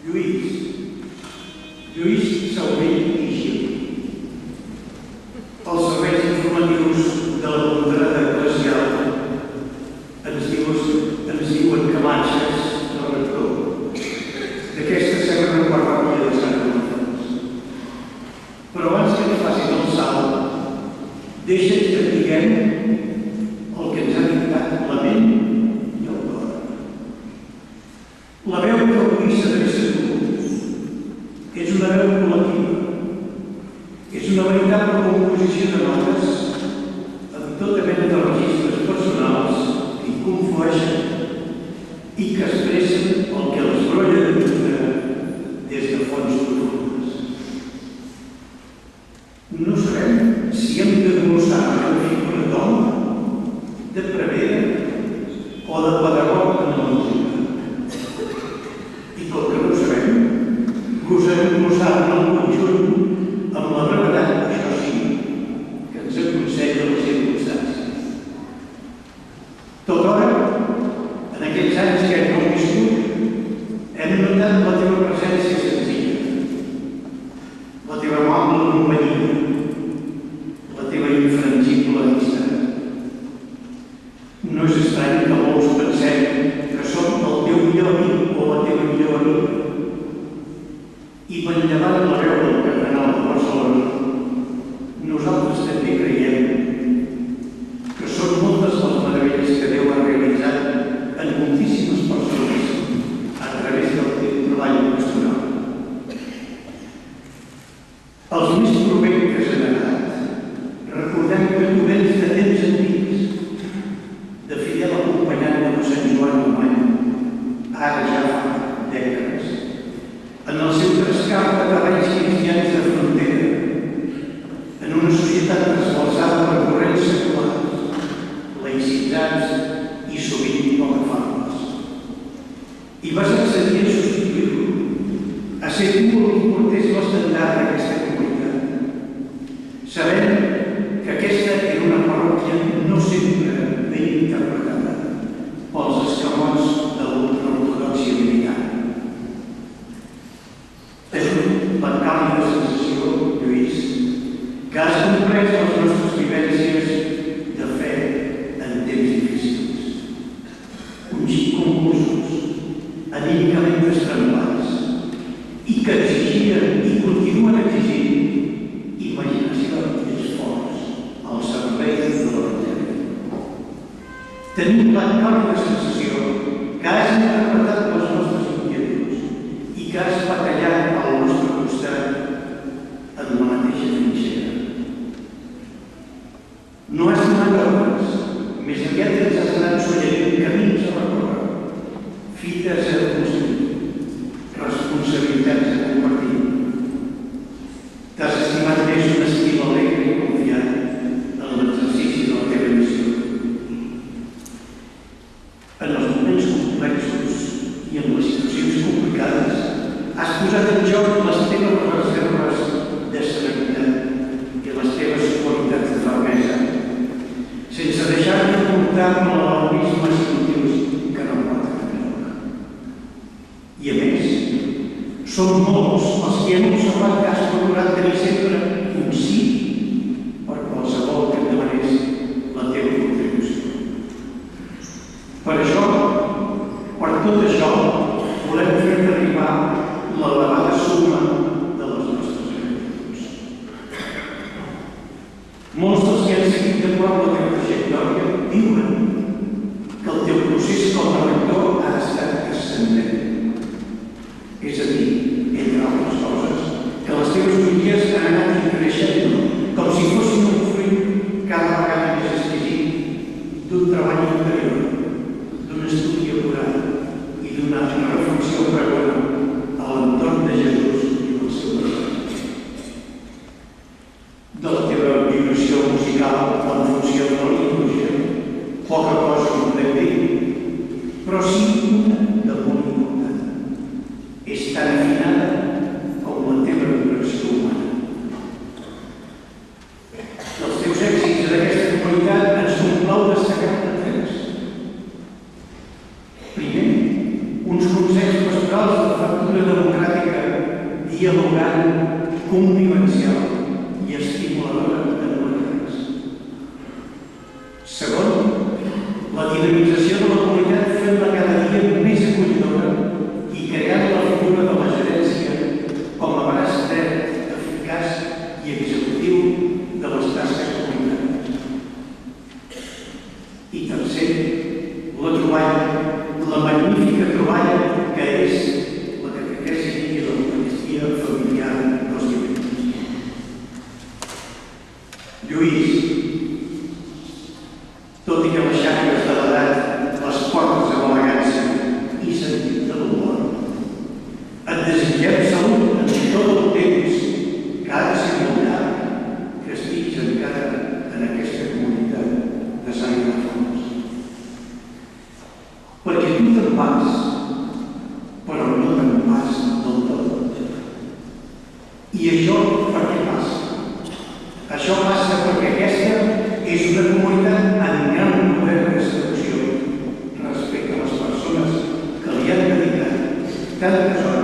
Lluís Saurell i Gil. Els serveis informatius de la Ponderada Eclesial ens diuen que marxes del rector d'aquesta segona parròquia de Sant Ildefonso. Però abans que et facis el salt, deixa't que et diguem el que ens ha dictat la ment i el cor. La veu que avui s'adreça a tu és una veu col·lectiva. És una veritable composició de notes amb tota mena de registres personals que hi conflueixen i que expressen el que els brolla de dintre des de fonts profundes. No sabem si hem de glossar una figura d'home, de prevera o de pedagog en la música. I com que no ho sabem, gosarem glossar-ne el conjunt amb la brevetat, això sí, que ens aconsella les circumstàncies. Tothora, en aquells anys que hem viscut, hem notat la teva presència senzilla, la teva amable companyia, la teva infrangible amistat. No és estrany que molts pensem que som el teu millor amic o la teva millor amiga. I manllevant la veu del cardenal de Barcelona, nosaltres també creiem que són moltes les meravelles que Déu ha realitzat en moltíssimes persones a través del teu treball pastoral. Els més proveïts que s'han anat, recordem que tu vens de temps antics, de fidel acompanyant de Sant Joan Humany, ara ja fa dècades, en el seu trascap de terrenys cristians de frontera, en una societat trasbalsada per corrents seculars, laïcitzats i sovint poc afables. I vas accedir a substituir-lo, a ser tu el que portés l'estendard d'aquesta comunitat, sabent que aquesta era una parròquia no sempre ben interpretada pels escamots de l'ultraortodòxia militar. És la càlida sensació, Lluís, que has comprès les nostres vivències de fe en temps difícils. Un xic convulsos, anímicament destremolats, i que exigien i continuen exigint imaginació i esforç al servei de l'Evangeli. Tenim la càlida sensació que has interpretat les nostres inquietuds i que has batallat al nostre costat en la mateixa trinxera. No has donat ordres, més aviat ens has anat suggerint camins a recórrer, fites a construir, responsabilitats a compartir. T'has estimat més un estil alegre i confiat en l'exercici de la teva missió. En els moments complexos i en les situacions complicades, has posat en joc les teves reserves de serenitat i les teves qualitats de fermesa, sense deixar-te portar per l'alarmisme inútils que no porten enlloc. I a més, són molts els que han observat que has procurat tenir sempre un sí per qualsevol que et demanés la teva contribució. Per això, per tot això, volem fer-te arribar l'elevada suma de les nostres gratituds. Molts dels que han seguit de prop la teva trajectòria diuen que el teu procés com a rector ha estat ascendent. És a dir, entre altres coses, que les teves homilies han anat creixent com si fossin un fruit cada vegada més exquisit d'un treball interior, d'un estudi acurat i d'una reflexió pregona a l'entorn de Jesús i del seu missatge. De la teva vibració musical en funció de la liturgia, poca cosa ho podem dir, però sí una de molt important. És tan afinada com la teva vibració humana. Dels teus èxits en aquesta comunitat ens complau destacar-ne tres. Primer, uns consells pastorals de factura cultura democràtica dialogant, convivencial i estimuladora de novetats. Segon, la dinamització de la comunitat fent-la cada dia més acollidora i creant la figura de la gerència com a braç dret, eficaç i executiu de les tasques comunitàries. I tercer, la magnífica troballa que és la catequesi i l'eucaristia familiar dels divins. Lluís, tot i que les xacres de l'edat les portes amb elegància i sentit de l'humor, et desitgem salut en tot el temps que ha de ser molt llarg que estiguis encara en aquesta comunitat de Sant Ildefons. Perquè tu te'n vas, però no te'n vas del tot. I això per què passa? Això passa perquè aquesta és una comunitat amb gran poder de seducció respecte a les persones que li han dedicat tantes hores